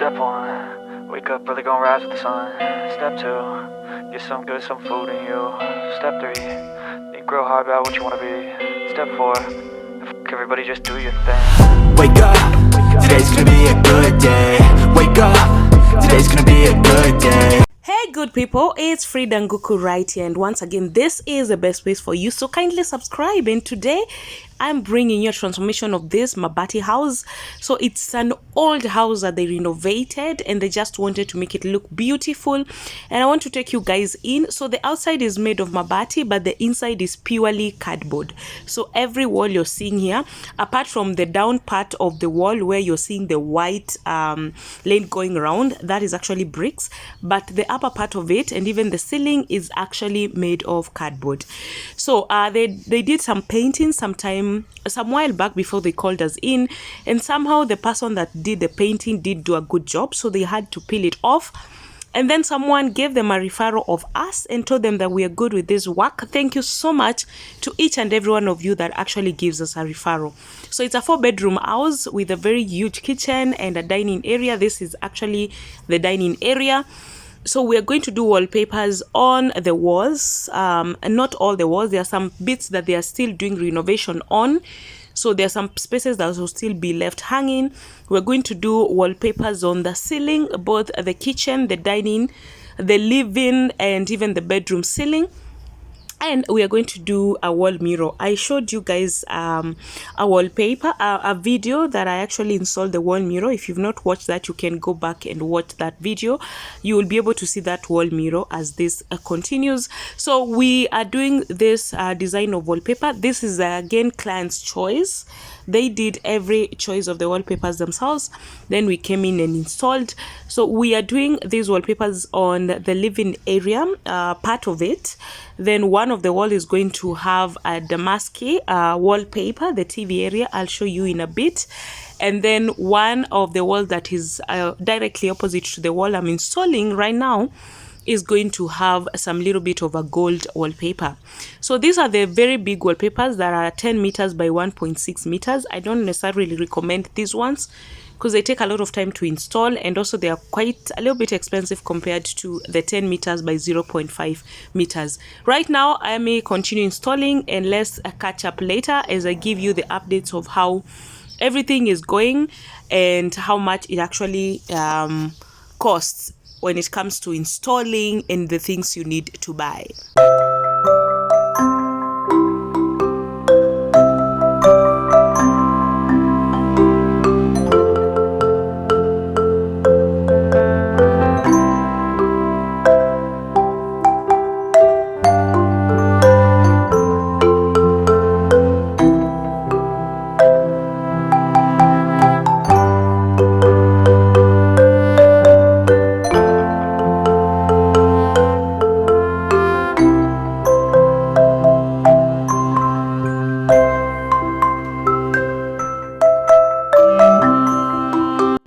Step 1, wake up early, gonna rise with the sun. Step 2, get some good, some food in you. Step 3, think real hard about what you wanna be. Step 4, everybody just do your thing. Wake up, today's gonna be a good day. Wake up, today's gonna be a good day. Hey good people, it's Fridah Nguku right here, and once again this is the best place for you, so kindly subscribe. And today I'm bringing you a transformation of this Mabati house. So it's an old house that they renovated and they just wanted to make it look beautiful, and I want to take you guys in. So the outside is made of Mabati, but the inside is purely cardboard. So every wall you're seeing here, apart from the down part of the wall where you're seeing the white lane going around, that is actually bricks, but the upper part of it and even the ceiling is actually made of cardboard. So they did some painting some while back before they called us in, and somehow the person that did the painting did do a good job, so they had to peel it off. And then someone gave them a referral of us and told them that we are good with this work. Thank you so much to each and every one of you that actually gives us a referral. So it's a 4-bedroom house with a very huge kitchen and a dining area. This is actually the dining area. So we are going to do wallpapers on the walls, and not all the walls. There are some bits that they are still doing renovation on. So there are some spaces that will still be left hanging. We're going to do wallpapers on the ceiling, both the kitchen, the dining, the living, and even the bedroom ceiling. And we are going to do a wall mirror. I showed you guys a wallpaper, a video that I actually installed the wall mirror. If you've not watched that, you can go back and watch that video. You will be able to see that wall mirror as this continues. So we are doing this design of wallpaper. This is again client's choice. They did every choice of the wallpapers themselves. Then we came in and installed. So we are doing these wallpapers on the living area, part of it. Then one of the wall is going to have a damask wallpaper, the TV area. I'll show you in a bit. And then one of the walls that is directly opposite to the wall I'm installing right now is going to have some little bit of a gold wallpaper. So these are the very big wallpapers that are 10 meters by 1.6 meters. I don't necessarily recommend these ones because they take a lot of time to install, and also they are quite a little bit expensive compared to the 10 meters by 0.5 meters. Right now I may continue installing, and let's catch up later as I give you the updates of how everything is going and how much it actually costs when it comes to installing and the things you need to buy.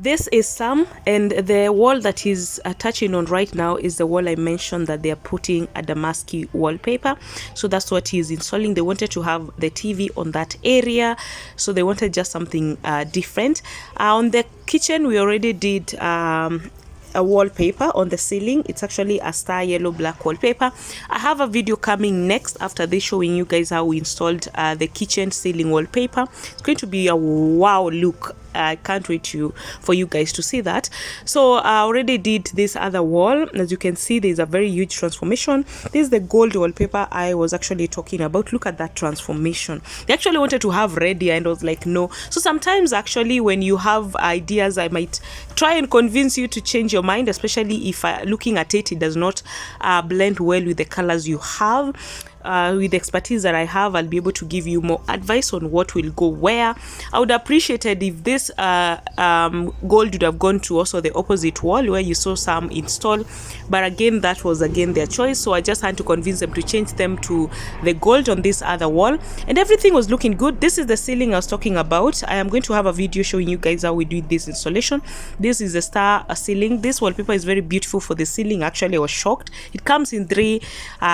This is Sam, and the wall that he's touching on right now is the wall I mentioned that they are putting a damask wallpaper. So that's what he's installing. They wanted to have the TV on that area, so they wanted just something different. On the kitchen, we already did a wallpaper on the ceiling. It's actually a star yellow black wallpaper. I have a video coming next after this showing you guys how we installed the kitchen ceiling wallpaper. It's going to be a wow look. I can't wait for you guys to see that. So I already did this other wall. As you can see, there's a very huge transformation. This is the gold wallpaper I was actually talking about. Look at that transformation. They actually wanted to have red here, and I was like, no. So sometimes actually when you have ideas, I might try and convince you to change your mind, especially if looking at it does not blend well with the colors you have. With the expertise that I have, I'll be able to give you more advice on what will go where. I would appreciate it if this gold would have gone to also the opposite wall where you saw some install, but again that was again their choice, so I just had to convince them to change them to the gold on this other wall, and everything was looking good. This is the ceiling I was talking about. I am going to have a video showing you guys how we do this installation. This is the star ceiling. This wallpaper is very beautiful for the ceiling. Actually, I was shocked. It comes in 3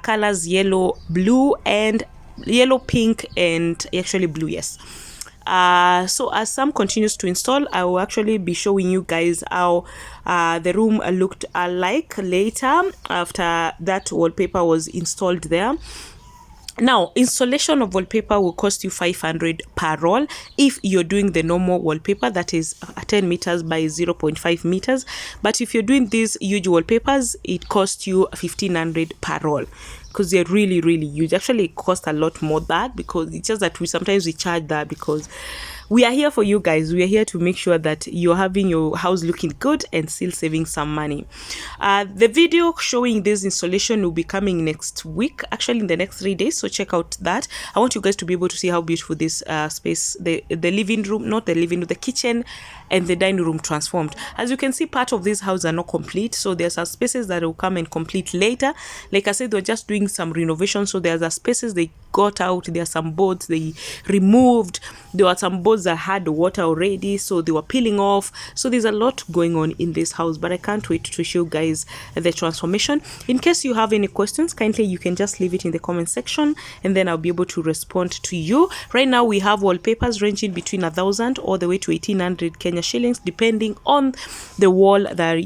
colors: yellow, blue, and yellow, pink, and actually blue. Yes. So as Sam continues to install, I will actually be showing you guys how the room looked like later after that wallpaper was installed there. Now, installation of wallpaper will cost you 500 per roll if you're doing the normal wallpaper, that is 10 meters by 0.5 meters. But if you're doing these huge wallpapers, it costs you 1500 per roll, because they're really, really huge. Actually, it costs a lot more that, because it's just that we sometimes charge that because we are here for you guys. We are here to make sure that you're having your house looking good and still saving some money. The video showing this installation will be coming next week, actually in the next 3 days, so check out that. I want you guys to be able to see how beautiful this space, the living room, not the living room, the kitchen and the dining room transformed. As you can see, part of this house are not complete, so there's some spaces that will come and complete later. Like I said, they're just doing some renovation, so there's a spaces they got out. There are some boards they removed. There were some boards that had water already, so they were peeling off. So there's a lot going on in this house, but I can't wait to show you guys the transformation. In case you have any questions, kindly you can just leave it in the comment section and then I'll be able to respond to you. Right now we have wallpapers ranging between 1,000 all the way to 1,800 Kenya shillings, depending on the wall that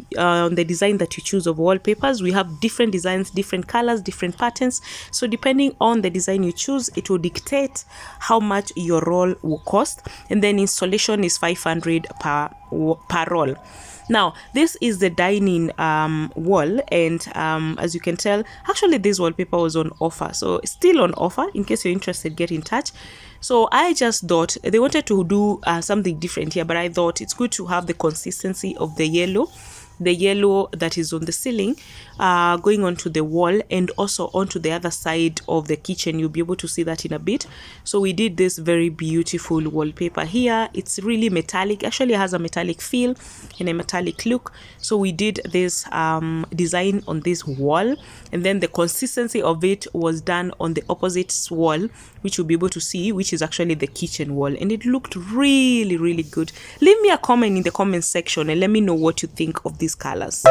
the design that you choose of wallpapers. We have different designs, different colors, different patterns, so depending on the design you choose, it will dictate how much your roll will cost. And then installation is 500 per roll. Now this is the dining wall, and as you can tell, actually this wallpaper was on offer, so it's still on offer. In case you're interested, get in touch. So I just thought they wanted to do something different here, but I thought it's good to have the consistency of the yellow that is on the ceiling going onto the wall and also onto the other side of the kitchen. You'll be able to see that in a bit. So we did this very beautiful wallpaper here. It's really metallic, actually has a metallic feel and a metallic look. So we did this design on this wall, and then the consistency of it was done on the opposite wall, which you'll be able to see, which is actually the kitchen wall, and it looked really, really good. Leave me a comment in the comment section and let me know what you think of these colors.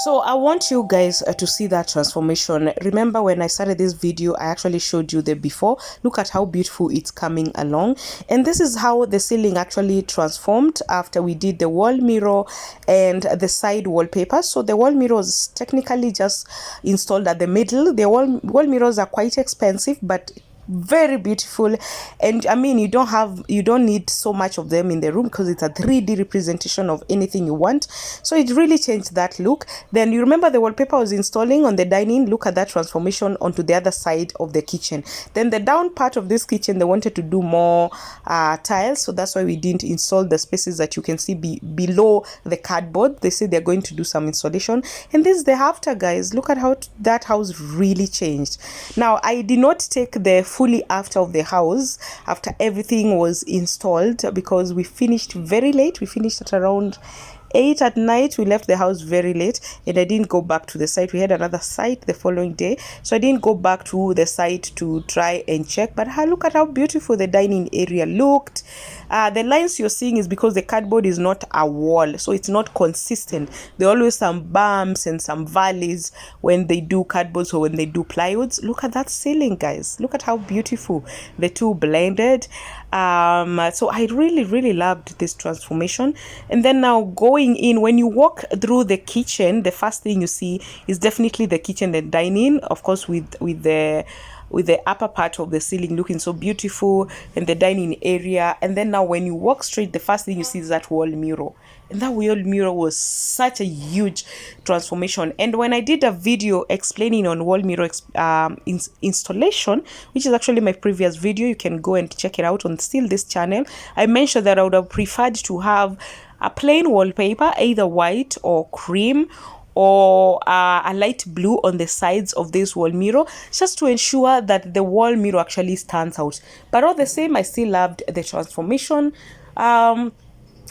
So I want you guys to see that transformation. Remember when I started this video, I actually showed you the before. Look at how beautiful it's coming along. And this is how the ceiling actually transformed after we did the wall mirror and the side wallpaper. So the wall mirrors technically just installed at the middle. The wall mirrors are quite expensive, but very beautiful. And I mean, you don't need so much of them in the room because it's a 3D representation of anything you want. So it really changed that look. Then you remember the wallpaper I was installing on the dining. Look at that transformation onto the other side of the kitchen. Then the down part of this kitchen, they wanted to do more tiles, so that's why we didn't install the spaces that you can see below the cardboard. They say they're going to do some installation. And this is the after, guys. Look at how that house really changed. Now, I did not take the fully after of the house after everything was installed because we finished very late. We finished at around 8 at night. We left the house very late, and I didn't go back to the site. We had another site the following day, so I didn't go back to the site to try and check. But look at how beautiful the dining area looked. The lines you're seeing is because the cardboard is not a wall, so it's not consistent. There are always some bumps and some valleys when they do cardboards or when they do plywoods. Look at that ceiling, guys. Look at how beautiful the two blended. So I really loved this transformation. And then now going in, when you walk through the kitchen, the first thing you see is definitely the kitchen and dining, of course, with the upper part of the ceiling looking so beautiful, and the dining area. And then now when you walk straight, the first thing you see is that wall mirror. And that wall mirror was such a huge transformation. And when I did a video explaining on wall mirror installation, which is actually my previous video, you can go and check it out on still this channel, I mentioned that I would have preferred to have a plain wallpaper, either white or cream, or a light blue on the sides of this wall mirror, just to ensure that the wall mirror actually stands out. But all the same, I still loved the transformation.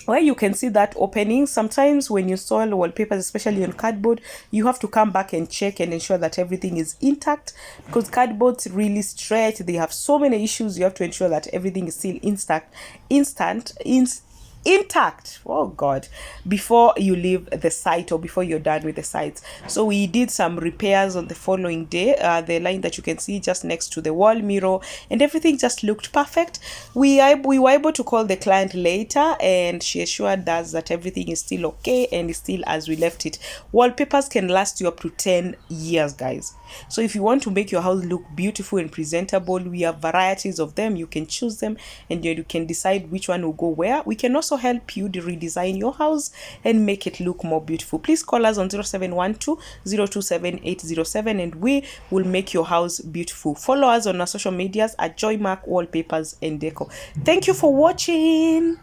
Where you can see that opening. Sometimes when you install wallpapers, especially on cardboard, you have to come back and check and ensure that everything is intact, because cardboards really stretch. They have so many issues. You have to ensure that everything is still intact, oh god, before you leave the site or before you're done with the sites. So we did some repairs on the following day. The line that you can see just next to the wall mirror, and everything just looked perfect. We were able to call the client later, and she assured us that everything is still okay and is still as we left it. Wallpapers can last you up to 10 years, guys. So if you want to make your house look beautiful and presentable, we have varieties of them. You can choose them, and you can decide which one will go where. We can also help you to redesign your house and make it look more beautiful. Please call us on 0712 027 807, and we will make your house beautiful. Follow us on our social medias at Joymark Wallpapers and Deco. Thank you for watching.